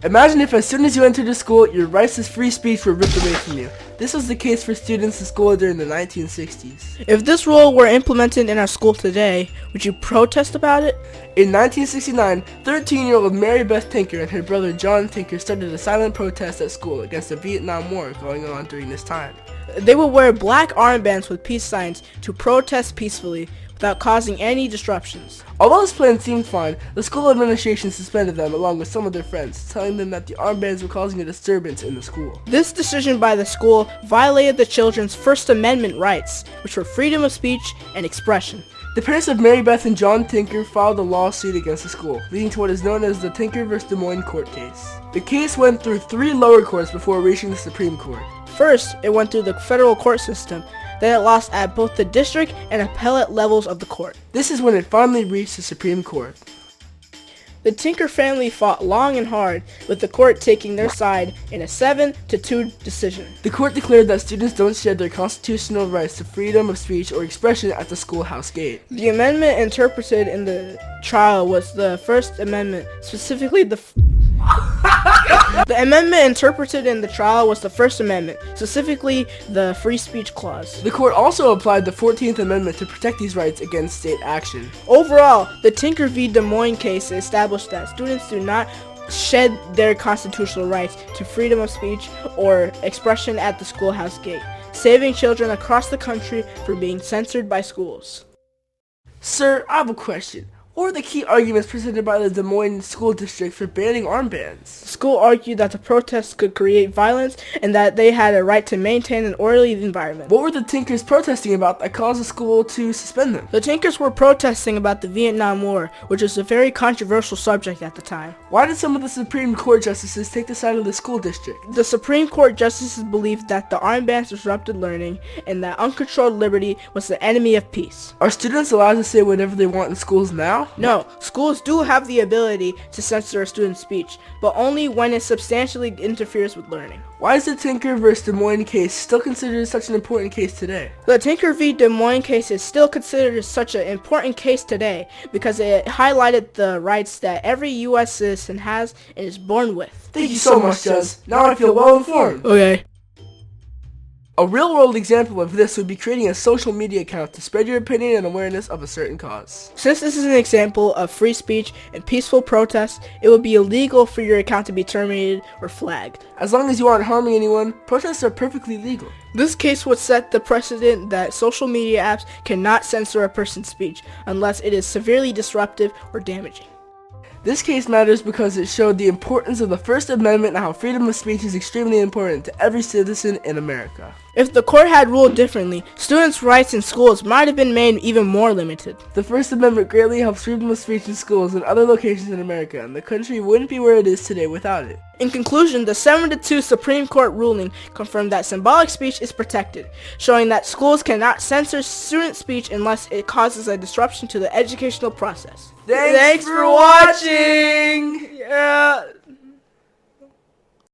Imagine if as soon as you entered the school, your rights to free speech were ripped away from you. This was the case for students in school during the 1960s. If this rule were implemented in our school today, would you protest about it? In 1969, 13-year-old Mary Beth Tinker and her brother John Tinker started a silent protest at school against the Vietnam War going on during this time. They would wear black armbands with peace signs to protest peacefully without causing any disruptions. Although this plan seemed fine, the school administration suspended them along with some of their friends, telling them that the armbands were causing a disturbance in the school. This decision by the school violated the children's First Amendment rights, which were freedom of speech and expression. The parents of Mary Beth and John Tinker filed a lawsuit against the school, leading to what is known as the Tinker vs. Des Moines court case. The case went through 3 lower courts before reaching the Supreme Court. First, it went through the federal court system. Then it lost at both the district and appellate levels of the court. This is when it finally reached the Supreme Court. The Tinker family fought long and hard, with the court taking their side in a 7-2 decision. The court declared that students don't shed their constitutional rights to freedom of speech or expression at the schoolhouse gate. The amendment interpreted in the trial was the First Amendment, specifically the amendment interpreted in the trial was the First Amendment, specifically the Free Speech Clause. The court also applied the 14th Amendment to protect these rights against state action. Overall, the Tinker v. Des Moines case established that students do not shed their constitutional rights to freedom of speech or expression at the schoolhouse gate, saving children across the country from being censored by schools. Sir, I have a question. What are the key arguments presented by the Des Moines School District for banning armbands? The school argued that the protests could create violence and that they had a right to maintain an orderly environment. What were the Tinkers protesting about that caused the school to suspend them? The Tinkers were protesting about the Vietnam War, which was a very controversial subject at the time. Why did some of the Supreme Court justices take the side of the school district? The Supreme Court justices believed that the armbands disrupted learning and that uncontrolled liberty was the enemy of peace. Are students allowed to say whatever they want in schools now? No, schools do have the ability to censor a student's speech, but only when it substantially interferes with learning. Why is the Tinker vs. Des Moines case still considered such an important case today? The Tinker v. Des Moines case is still considered such an important case today because it highlighted the rights that every U.S. citizen has and is born with. Thank you so much, Juz. Now I feel well informed. Okay. A real-world example of this would be creating a social media account to spread your opinion and awareness of a certain cause. Since this is an example of free speech and peaceful protest, it would be illegal for your account to be terminated or flagged. As long as you aren't harming anyone, protests are perfectly legal. This case would set the precedent that social media apps cannot censor a person's speech unless it is severely disruptive or damaging. This case matters because it showed the importance of the First Amendment and how freedom of speech is extremely important to every citizen in America. If the court had ruled differently, students' rights in schools might have been made even more limited. The First Amendment greatly helps freedom of speech in schools and other locations in America, and the country wouldn't be where it is today without it. In conclusion, the 7-2 Supreme Court ruling confirmed that symbolic speech is protected, showing that schools cannot censor student speech unless it causes a disruption to the educational process. Thanks for watching! Yeah.